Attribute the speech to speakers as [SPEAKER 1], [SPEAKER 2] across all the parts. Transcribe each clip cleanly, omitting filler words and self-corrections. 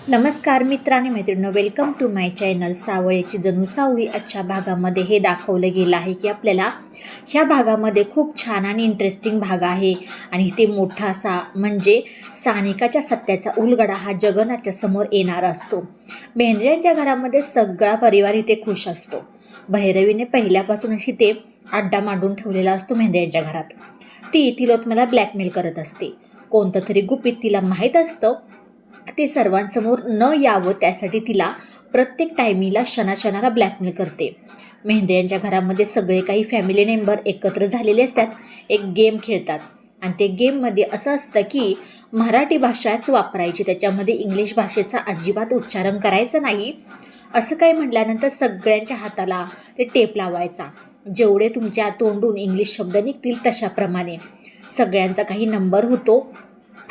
[SPEAKER 1] नमस्कार मित्रांनो मैत्रिणींनो, वेलकम टू माय चॅनल. सावळ्याची जणू सावळी आजच्या भागामध्ये हे दाखवलं गेलं आहे की आपल्याला ह्या भागामध्ये खूप छान आणि इंटरेस्टिंग भाग आहे. आणि ते मोठा असा म्हणजे सानिकाच्या सत्याचा उलगडा हा जगन्नाथच्या समोर येणार असतो. मेंढऱ्यांच्या घरामध्ये सगळा परिवार इथे खुश असतो. भैरवीने पहिल्यापासूनच इथे अड्डा मांडून ठेवलेला असतो मेंढऱ्यांच्या घरात. ती तिलोत्माला ब्लॅकमेल करत असते. कोणतं तरी गुपित तिला माहीत असतं, ते सर्वांसमोर न यावं त्यासाठी तिला प्रत्येक टायमिंगला क्षणाक्षणाला ब्लॅकमेल करते. मेंढ्यांच्या घरामध्ये सगळे काही फॅमिली मेंबर एकत्र झालेले असतात. एक गेम खेळतात आणि ते गेममध्ये असं असतं की मराठी भाषाच वापरायची, त्याच्यामध्ये इंग्लिश भाषेचा अजिबात उच्चारण करायचं नाही. असं काही म्हटल्यानंतर सगळ्यांच्या हाताला ते टेप लावायचा. जेवढे तुमच्या तोंडून इंग्लिश शब्द निघतील तशाप्रमाणे सगळ्यांचा काही नंबर होतो.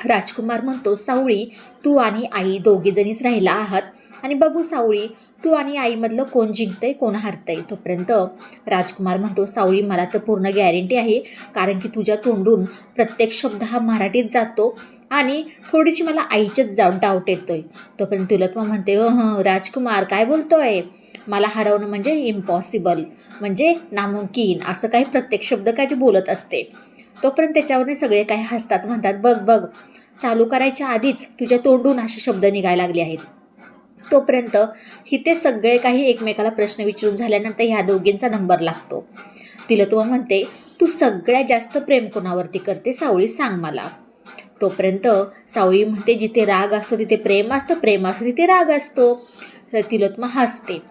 [SPEAKER 1] राजकुमार म्हणतो, सावळी तू आणि आई दोघीजणीच राहिला आहात आणि बघू सावळी तू आणि आईमधलं कोण जिंकतंय कोण हारतंय. तोपर्यंत राजकुमार म्हणतो, सावळी मला तर पूर्ण गॅरंटी आहे, कारण की तुझ्या तोंडून प्रत्येक शब्द हा मराठीत जातो आणि थोडीशी मला आईचेच डाऊट येतोय. तोपर्यंत तिलोत्मा म्हणते, राजकुमार काय बोलतोय, मला हरवणं म्हणजे इम्पॉसिबल, म्हणजे नामुमकीन, असं काही प्रत्येक शब्द काय ती बोलत असते. तोपर्यंत त्याच्यावरने सगळे काही हसतात, म्हणतात बघ बघ चालू करायच्या आधीच तुझ्या तोंडून असे शब्द निघायला लागले आहेत. तोपर्यंत इथे सगळे काही एकमेकाला प्रश्न विचारून झाल्यानंतर ह्या दोघींचा नंबर लागतो. तिलोत्मा म्हणते, तू सगळ्यात जास्त प्रेम कोणावरती करते सावळी, सांग मला. तोपर्यंत सावळी म्हणते, जिथे राग असतो तिथे प्रेम असतं, प्रेम असतो तिथे राग असतो. तर तिलोत्मा हसते.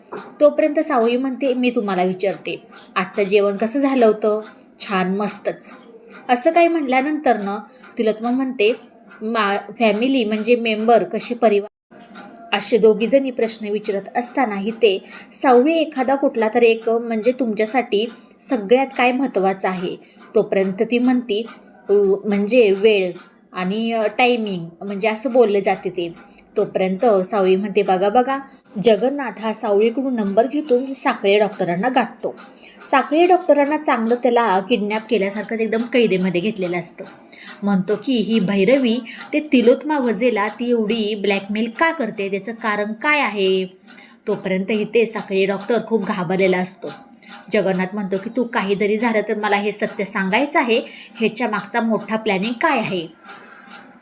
[SPEAKER 1] तोपर्यंत सावळी म्हणते, मी तुम्हाला विचारते, आजचं जेवण कसं झालं होतं? छान, मस्तच. असं काही म्हटल्यानंतर तिलोत्मा म्हणते, फॅमिली म्हणजे मेंबर कसे, परिवार, असे दोघीजणी प्रश्न विचारत असताना ते सावळी एखादा कुठला तरी एक म्हणजे तुमच्यासाठी सगळ्यात काय महत्त्वाचं आहे. तोपर्यंत ती म्हणती, म्हणजे वेळ आणि टायमिंग, म्हणजे असं बोलले जाते ते. तोपर्यंत सावळी म्हणते, बघा बघा, जगन्नाथ हा सावळीकडून नंबर घेऊन साखळे डॉक्टरांना गाठतो. साखळे डॉक्टरांना चांगलं त्याला किडनॅप केल्यासारखंच एकदम कैदेमध्ये घेतलेलं असतं. म्हणतो की ही भैरवी ते तिलोत्मा वजेला ती एवढी ब्लॅकमेल का करते, त्याचं कारण काय आहे. तोपर्यंत इथे साखळे डॉक्टर खूप घाबरलेला असतो. जगन्नाथ म्हणतो की तू काही जरी झालं तर मला हे सत्य सांगायचं आहे, ह्याच्या मागचा मोठा प्लॅनिंग काय आहे.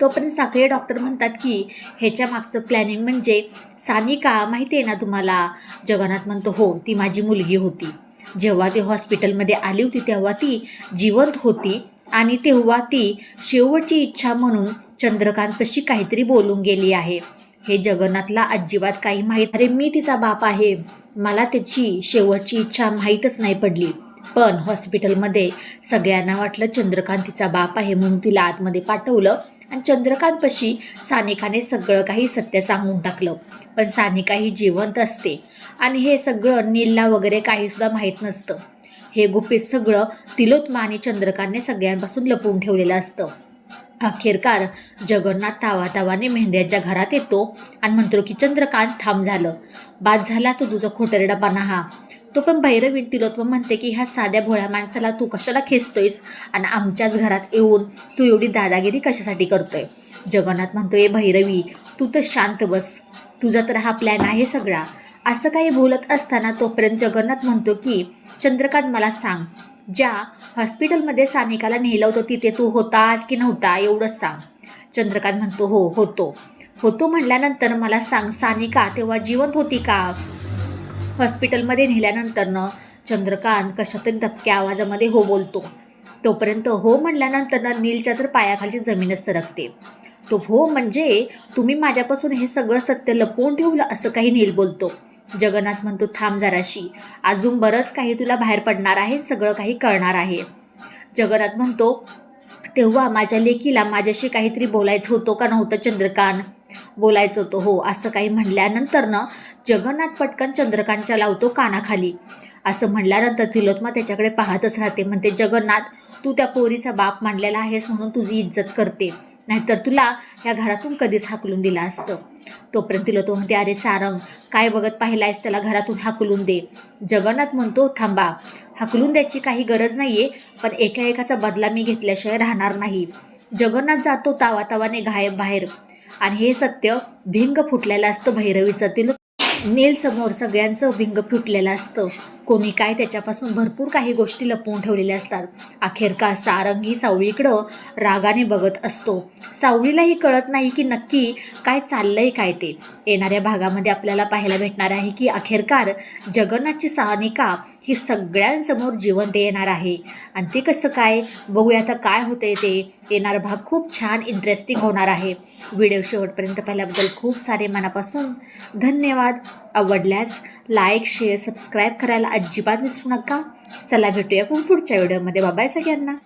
[SPEAKER 1] तोपर्यंत साखळे डॉक्टर म्हणतात की ह्याच्या मागचं प्लॅनिंग म्हणजे सानिका माहिती आहे ना तुम्हाला. जगन्नाथ म्हणतो, हो, ती माझी मुलगी होती. जेव्हा ती हॉस्पिटलमध्ये आली होती तेव्हा ती जिवंत होती आणि तेव्हा ती शेवटची इच्छा म्हणून चंद्रकांतपाशी काहीतरी बोलून गेली आहे. हे जगन्नाथला अजिबात काही माहीत. अरे मी तिचा बाप आहे, मला त्याची शेवटची इच्छा माहीतच नाही पडली. पण हॉस्पिटलमध्ये सगळ्यांना वाटलं चंद्रकांत तिचा बाप आहे, म्हणून तिला आतमध्ये पाठवलं आणि चंद्रकांतपाशी सानिकाने सगळं काही सत्य सांगून टाकलं. पण सानिका ही जिवंत असते आणि हे सगळं नीलला वगैरे काहीसुद्धा माहीत नसतं. हे गुपित सगळं तिलोत्मा आणि चंद्रकांतने सगळ्यांपासून लपवून ठेवलेलं असतं. अखेरकार जगन्नाथ तावातावाने मेंढ्यांच्या घरात येतो आणि म्हणतो की चंद्रकांत थांब, झालं, बाद झाला तो तुझा खोटरडेपणा हा. तो पण भैरवी तिलोत्मा म्हणते की ह्या साध्या भोळ्या माणसाला तू कशाला खेचतोयस आणि आमच्याच घरात येऊन तू एवढी दादागिरी कशासाठी करतोय. जगन्नाथ म्हणतोय, भैरवी तू तर शांत बस, तुझा तर हा प्लॅन आहे सगळा. असं काही बोलत असताना तोपर्यंत जगन्नाथ म्हणतो की चंद्रकांत मला सांग, ज्या हॉस्पिटलमध्ये सानिकाला नेलं होतं तिथे तू होतास की नव्हता, एवढंच सांग. चंद्रकांत म्हणतो, हो होतो म्हटल्यानंतर मला सांग, सानिका तेव्हा जिवंत होती का. हॉस्पिटलमध्ये नेल्यानंतर चंद्रकांत कशातरी दबक्या आवाजामध्ये हो बोलतो. तोपर्यंत हो म्हटल्यानंतर नीलच्या तर पायाखालची जमीनच सरकते. तो हो म्हणजे तुम्ही माझ्यापासून हे सगळं सत्य लपवून ठेवलं, असं काही नील बोलतो. जगन्नाथ म्हणतो, थांब जराशी, अजून बरंच काही तुला बाहेर पडणार आहे, सगळं काही कळणार आहे. जगन्नाथ म्हणतो, तेव्हा माझ्या लेकीला माझ्याशी काहीतरी बोलायचं होतं का नव्हतं चंद्रकांत. बोलायचं होतं, हो, असं काही म्हणल्यानंतर जगन्नाथ पटकन चंद्रकांतच्या लावतो कानाखाली. असं म्हणल्यानंतर तिलोत्मा त्याच्याकडे पाहतच राहते. म्हणते, जगन्नाथ तू त्या पोरीचा बाप मांडलेला आहेस म्हणून तुझी इज्जत करते, नाहीतर तुला ह्या घरातून कधीच हाकलून दिलं असतं. तोपर्यंत तिलोत्मा म्हणते, अरे सारंग काय बघत पाहिलायस, त्याला घरातून हाकलून दे. जगन्नाथ म्हणतो, थांबा, हाकलून द्यायची काही गरज नाही आहे, पण एका बदला मी घेतल्याशिवाय राहणार नाही. जगन्नाथ जातो तावातावाने गायब बाहेर आणि हे सत्य भिंग फुटलेलं असतं भैरवीचं. तिला नीलसमोर सगळ्यांचं भिंग फुटलेलं असतं. कोणी काय त्याच्यापासून भरपूर काही गोष्टी लपवून ठेवलेल्या असतात. अखेरकार सारंगी सावळीकडं रागाने बघत असतो. सावळीलाही कळत नाही की नक्की काय चाललंय काय ते. येणाऱ्या भागामध्ये आपल्याला पाहायला भेटणार आहे की अखेरकार जगन्नाथची सानिका ही सगळ्यांसमोर जिवंत येणार आहे. आणि ते कसं काय बघूया आता काय होतंय ते. येणारा भाग खूप छान इंटरेस्टिंग होणार आहे. व्हिडिओ शेवटपर्यंत पाहिल्याबद्दल खूप सारे मनापासून धन्यवाद. आवडल्यास लाईक शेअर सबस्क्राईब करायला अजिबात विसरू नका. चला भेटूया पुढच्या व्हिडिओमध्ये. बाय सगळ्यांना.